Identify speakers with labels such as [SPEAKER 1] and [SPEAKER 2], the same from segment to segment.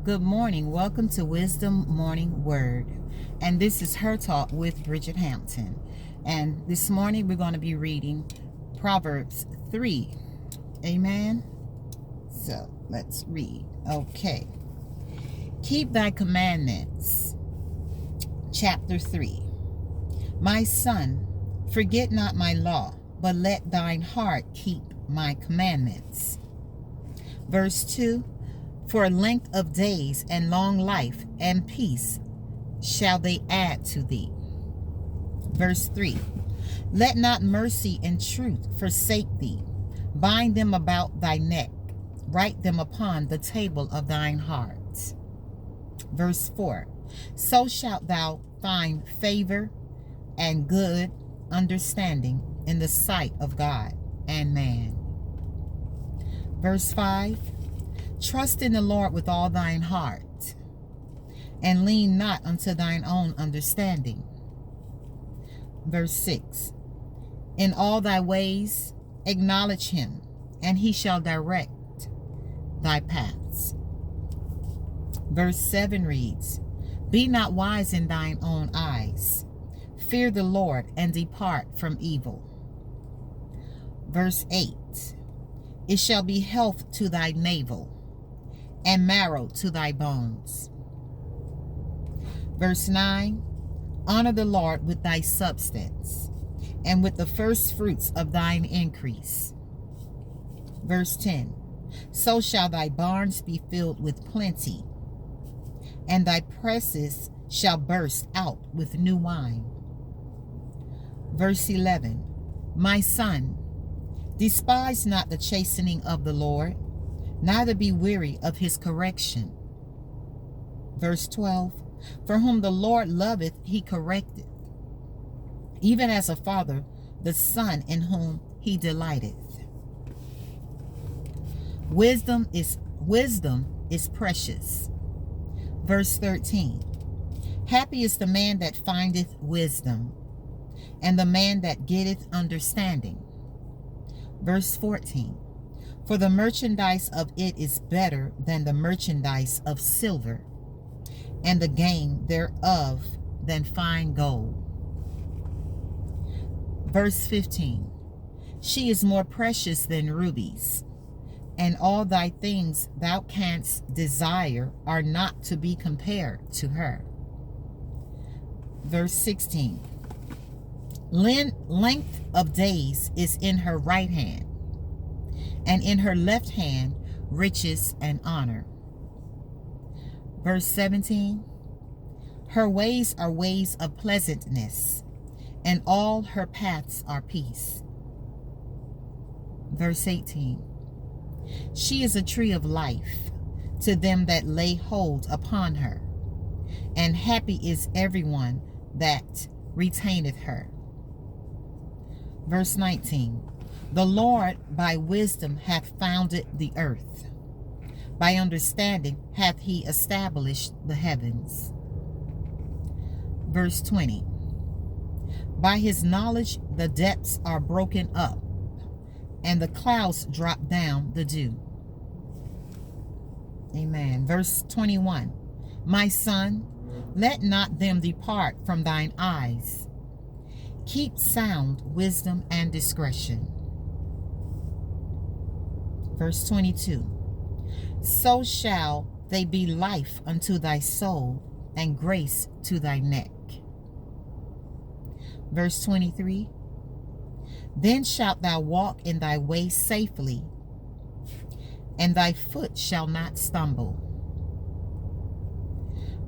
[SPEAKER 1] Good morning. Welcome to Wisdom Morning Word. And this is Her Talk with Bridget Hampton. And this morning we're going to be reading Proverbs 3. Amen. So let's read. Okay. Keep thy commandments. Chapter 3. My son, forget not my law, but let thine heart keep my commandments. Verse 2. For length of days and long life and peace shall they add to thee. Verse 3. Let not mercy and truth forsake thee. Bind them about thy neck. Write them upon the table of thine heart. Verse 4. So shalt thou find favor and good understanding in the sight of God and man. Verse 5. Trust in the Lord with all thine heart, and lean not unto thine own understanding. Verse 6. In all thy ways acknowledge him, and he shall direct thy paths. Verse 7 reads, Be not wise in thine own eyes. Fear the Lord, and depart from evil. Verse 8. It shall be health to thy navel, and marrow to thy bones. Verse 9. Honor the Lord with thy substance, and with the first fruits of thine increase. Verse 10. So shall thy barns be filled with plenty, and thy presses shall burst out with new wine. Verse 11. My son, despise not the chastening of the Lord, neither be weary of his correction. Verse 12. For whom the Lord loveth, he correcteth, even as a father the son in whom he delighteth. Wisdom is precious. Verse 13. Happy is the man that findeth wisdom, and the man that getteth understanding. Verse 14. For the merchandise of it is better than the merchandise of silver, and the gain thereof than fine gold. Verse 15. She is more precious than rubies, and all thy things thou canst desire are not to be compared to her. Verse 16. Length of days is in her right hand, and in her left hand riches and honor. Verse 17. Her ways are ways of pleasantness, and all her paths are peace. Verse 18. She is a tree of life to them that lay hold upon her, and happy is everyone that retaineth her. Verse 19. The Lord by wisdom hath founded the earth. By understanding hath he established the heavens. Verse 20. By his knowledge the depths are broken up, and the clouds drop down the dew. Amen. Verse 21. My son, let not them depart from thine eyes. Keep sound wisdom and discretion. Verse 22. So shall they be life unto thy soul, and grace to thy neck. Verse 23. Then shalt thou walk in thy way safely, and thy foot shall not stumble.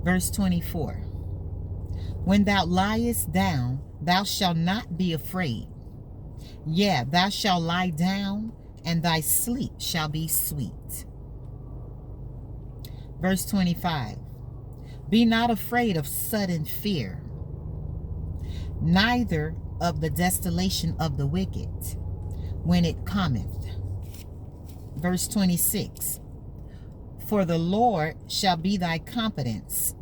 [SPEAKER 1] Verse 24. When thou liest down, thou shalt not be afraid. Yea, thou shalt lie down, and thy sleep shall be sweet. Verse 25. Be not afraid of sudden fear, neither of the desolation of the wicked, when it cometh. Verse 26. For the Lord shall be thy confidence,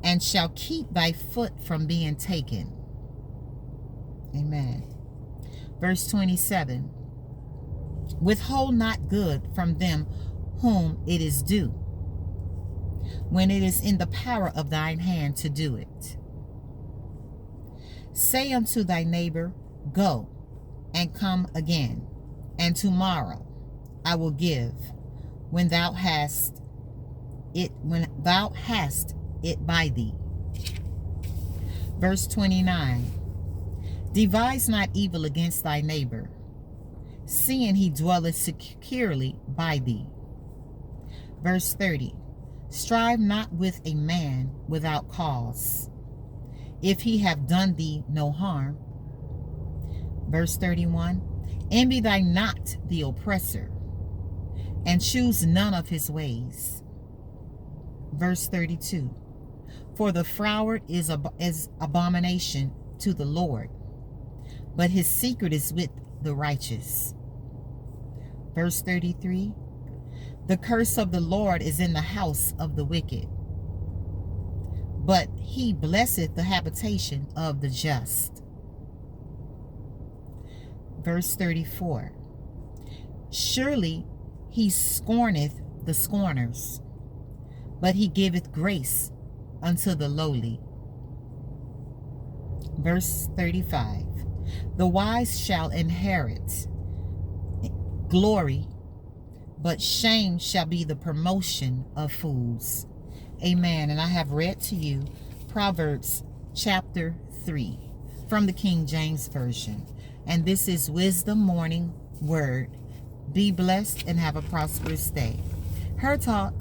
[SPEAKER 1] and shall keep thy foot from being taken. Amen. Verse 27. Withhold not good from them whom it is due, when it is in the power of thine hand to do it. Say unto thy neighbor, Go, and come again, and tomorrow I will give, when thou hast it by thee. Verse 29. Devise not evil against thy neighbor, seeing he dwelleth securely by thee. Verse 30. Strive not with a man without cause, if he have done thee no harm. Verse 31. Envy thy not the oppressor, and choose none of his ways. Verse 32. For the froward is abomination to the Lord, but his secret is with the righteous. Verse 33. The curse of the Lord is in the house of the wicked, but he blesseth the habitation of the just. Verse 34. Surely he scorneth the scorners, but he giveth grace unto the lowly. Verse 35. The wise shall inherit glory, but shame shall be the promotion of fools. Amen. And I have read to you Proverbs chapter 3 from the King James Version. And this is Wisdom Morning Word. Be blessed and have a prosperous day. Her Talk